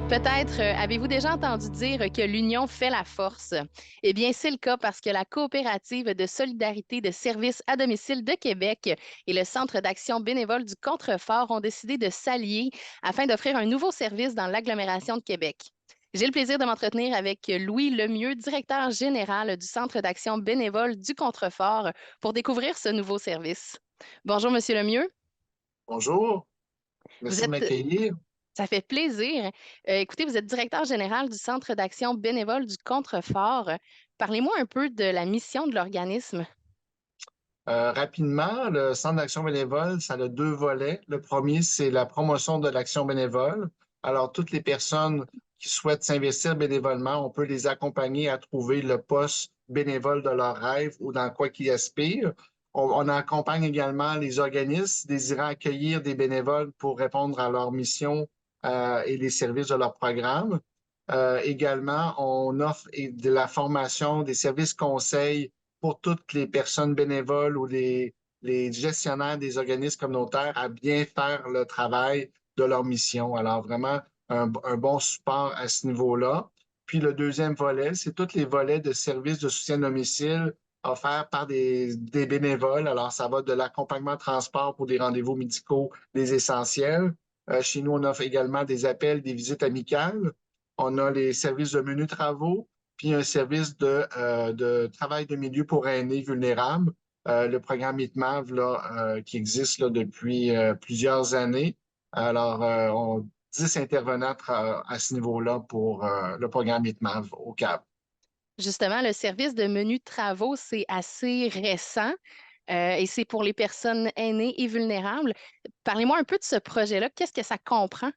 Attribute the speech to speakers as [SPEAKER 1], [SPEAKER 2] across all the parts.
[SPEAKER 1] Peut-être avez-vous déjà entendu dire que l'union fait la force. Eh bien, c'est le cas parce que la coopérative de solidarité de services à domicile de Québec et le Centre d'action bénévole du Contrefort ont décidé de s'allier afin d'offrir un nouveau service dans l'agglomération de Québec. J'ai le plaisir de m'entretenir avec Louis Lemieux, directeur général du Centre d'action bénévole du Contrefort, pour découvrir ce nouveau service. Bonjour, Monsieur Lemieux.
[SPEAKER 2] Bonjour,
[SPEAKER 1] Vous
[SPEAKER 2] merci de
[SPEAKER 1] êtes
[SPEAKER 2] m'accueillir.
[SPEAKER 1] Ça fait plaisir. Écoutez, vous êtes directeur général du Centre d'action bénévole du Contrefort. Parlez-moi un peu de la mission de l'organisme.
[SPEAKER 2] Rapidement, le Centre d'action bénévole, ça a deux volets. Le premier, c'est la promotion de l'action bénévole. Alors, toutes les personnes qui souhaitent s'investir bénévolement, on peut les accompagner à trouver le poste bénévole de leur rêve ou dans quoi qu'ils aspirent. On accompagne également les organismes désirant accueillir des bénévoles pour répondre à leur mission et les services de leur programme. Également, on offre de la formation, des services conseils pour toutes les personnes bénévoles ou les gestionnaires des organismes communautaires à bien faire le travail de leur mission. Alors, vraiment, un bon support à ce niveau-là. Puis le deuxième volet, c'est tous les volets de services de soutien à domicile offerts par des bénévoles. Alors, ça va de l'accompagnement transport pour des rendez-vous médicaux, des essentiels. Chez nous, on offre également des appels, des visites amicales. On a les services de menus travaux, puis un service de travail de milieu pour aînés vulnérables, le programme MITMAV là, qui existe là, depuis plusieurs années. Alors, 10 intervenants à ce niveau-là pour le programme MITMAV au Cap.
[SPEAKER 1] Justement, le service de menu travaux, c'est assez récent et c'est pour les personnes aînées et vulnérables. Parlez-moi un peu de ce projet-là. Qu'est-ce que ça comprend?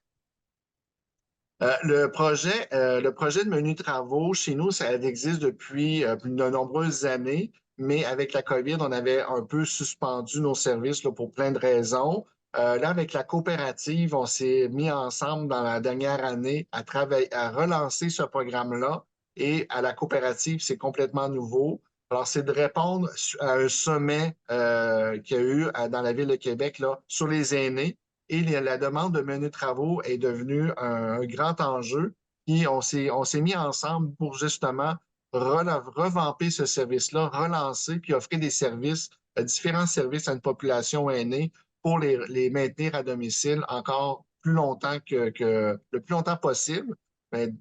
[SPEAKER 2] Le projet de menu travaux, chez nous, ça existe depuis de nombreuses années, mais avec la COVID, on avait un peu suspendu nos services là, pour plein de raisons. Là, avec la coopérative, on s'est mis ensemble dans la dernière année à travailler, à relancer ce programme-là. Et à la coopérative, c'est complètement nouveau. Alors, c'est de répondre à un sommet qu'il y a eu dans la ville de Québec là, sur les aînés. Et la demande de menus travaux est devenue un grand enjeu. Et on s'est mis ensemble pour justement revamper ce service-là, relancer, puis offrir des services, différents services à une population aînée pour les maintenir à domicile encore plus longtemps le plus longtemps possible, mais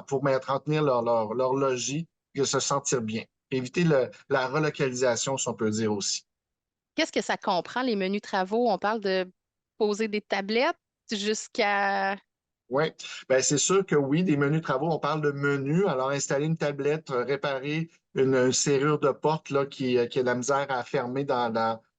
[SPEAKER 2] pour maintenir leur logis et se sentir bien. Éviter la relocalisation, si on peut dire aussi.
[SPEAKER 1] Qu'est-ce que ça comprend, les menus travaux? On parle de poser des tablettes jusqu'à...
[SPEAKER 2] Oui, ben c'est sûr que oui, des menus travaux, on parle de menus. Alors, installer une tablette, réparer une serrure de porte là, qui a de la misère à fermer dans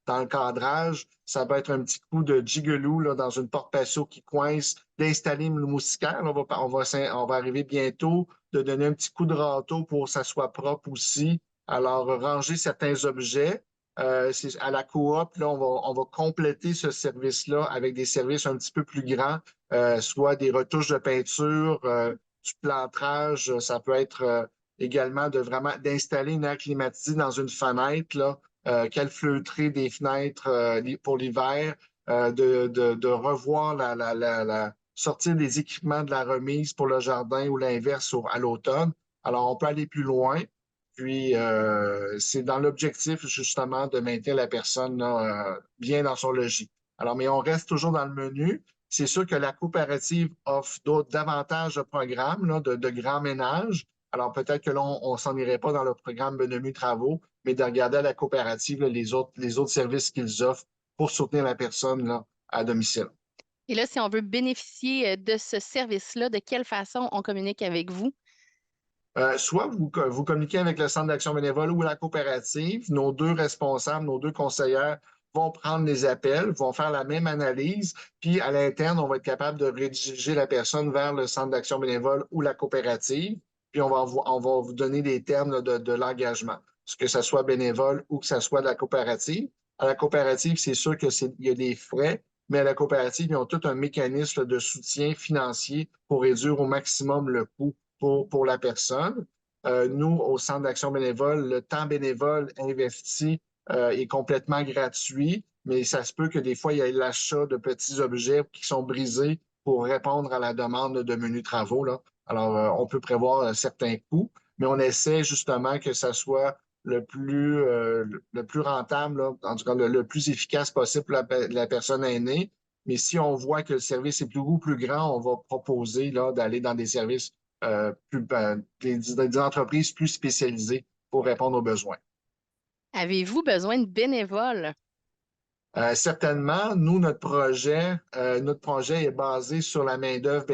[SPEAKER 2] le cadrage. Ça peut être un petit coup de gigolou là, dans une porte patio qui coince, d'installer une moustiquaire. On va arriver bientôt, de donner un petit coup de râteau pour que ça soit propre aussi. Alors, ranger certains objets. À la coop, là, on va compléter ce service-là avec des services un petit peu plus grands, soit des retouches de peinture, du plâtrage. Ça peut être également de vraiment d'installer une aire climatisée dans une fenêtre, là, calfeutrer des fenêtres pour l'hiver, de revoir sortir des équipements de la remise pour le jardin ou l'inverse à l'automne. Alors, on peut aller plus loin. Puis, c'est dans l'objectif justement de maintenir la personne là, bien dans son logis. Alors, mais on reste toujours dans le menu. C'est sûr que la coopérative offre davantage de programmes là, de grands ménages. Alors, peut-être que là, on s'en irait pas dans le programme Bonhomie Travaux, mais de regarder à la coopérative là, les autres services qu'ils offrent pour soutenir la personne là, à domicile.
[SPEAKER 1] Et là, si on veut bénéficier de ce service-là, de quelle façon on communique avec vous?
[SPEAKER 2] Soit vous communiquez avec le Centre d'action bénévole ou la coopérative. Nos deux responsables, nos deux conseillères vont prendre les appels, vont faire la même analyse, puis à l'interne, on va être capable de rediriger la personne vers le Centre d'action bénévole ou la coopérative, puis on va vous donner des termes là, de l'engagement, ce que ce soit bénévole ou que ce soit de la coopérative. À la coopérative, c'est sûr il y a des frais, mais à la coopérative, ils ont tout un mécanisme de soutien financier pour réduire au maximum le coût pour la personne. Nous, au Centre d'action bénévole, le temps bénévole investi est complètement gratuit, mais ça se peut que des fois, il y ait l'achat de petits objets qui sont brisés pour répondre à la demande de menus travaux, là. Alors, on peut prévoir certains coûts, mais on essaie justement que ça soit le plus rentable, là, en tout cas le plus efficace possible pour la personne aînée. Mais si on voit que le service est plus grand, on va proposer là, d'aller dans des services des entreprises plus spécialisées pour répondre aux besoins.
[SPEAKER 1] Avez-vous besoin de bénévoles?
[SPEAKER 2] Certainement, nous, notre projet est basé sur la main-d'œuvre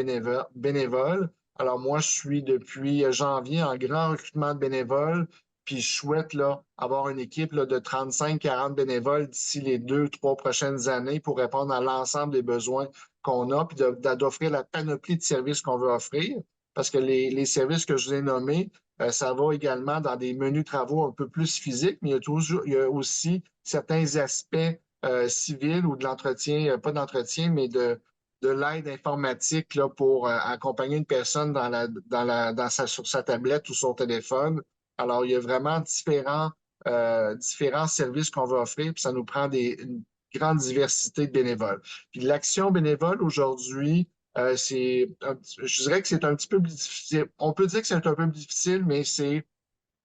[SPEAKER 2] bénévole. Alors, moi, je suis depuis janvier en grand recrutement de bénévoles, puis je souhaite là, avoir une équipe là, de 35-40 bénévoles d'ici les 2, 3 prochaines années pour répondre à l'ensemble des besoins qu'on a, puis d'offrir la panoplie de services qu'on veut offrir. Parce que les services que je vous ai nommés, ça va également dans des menus travaux un peu plus physiques, mais il y a aussi certains aspects civil ou de l'entretien, pas d'entretien, mais de l'aide informatique là, pour accompagner une personne sur sa tablette ou son téléphone. Alors, il y a vraiment différents services qu'on va offrir, puis ça nous prend une grande diversité de bénévoles. Puis l'action bénévole aujourd'hui, je dirais que c'est un petit peu plus difficile. On peut dire que c'est un peu plus difficile, mais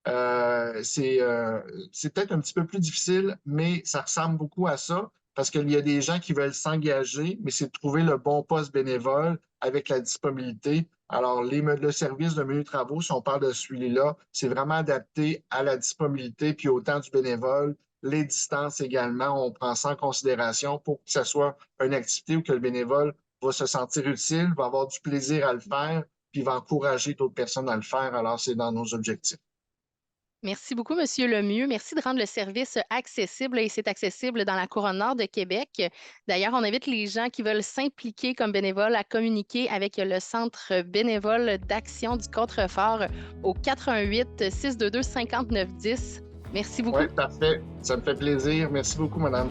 [SPEAKER 2] euh, c'est euh, c'est peut-être un petit peu plus difficile, mais ça ressemble beaucoup à ça parce qu'il y a des gens qui veulent s'engager, mais c'est de trouver le bon poste bénévole avec la disponibilité. Alors, le service de menu travaux, si on parle de celui-là, c'est vraiment adapté à la disponibilité puis au temps du bénévole. Les distances également, on prend ça en considération pour que ce soit une activité où que le bénévole va se sentir utile, va avoir du plaisir à le faire, puis va encourager d'autres personnes à le faire. Alors, c'est dans nos objectifs.
[SPEAKER 1] Merci beaucoup, Monsieur Lemieux. Merci de rendre le service accessible et c'est accessible dans la couronne nord de Québec. D'ailleurs, on invite les gens qui veulent s'impliquer comme bénévoles à communiquer avec le Centre bénévole d'action du Contrefort au 88 622 5910. Merci
[SPEAKER 2] Oui,
[SPEAKER 1] beaucoup.
[SPEAKER 2] parfait. Ça me fait plaisir. Merci beaucoup, madame.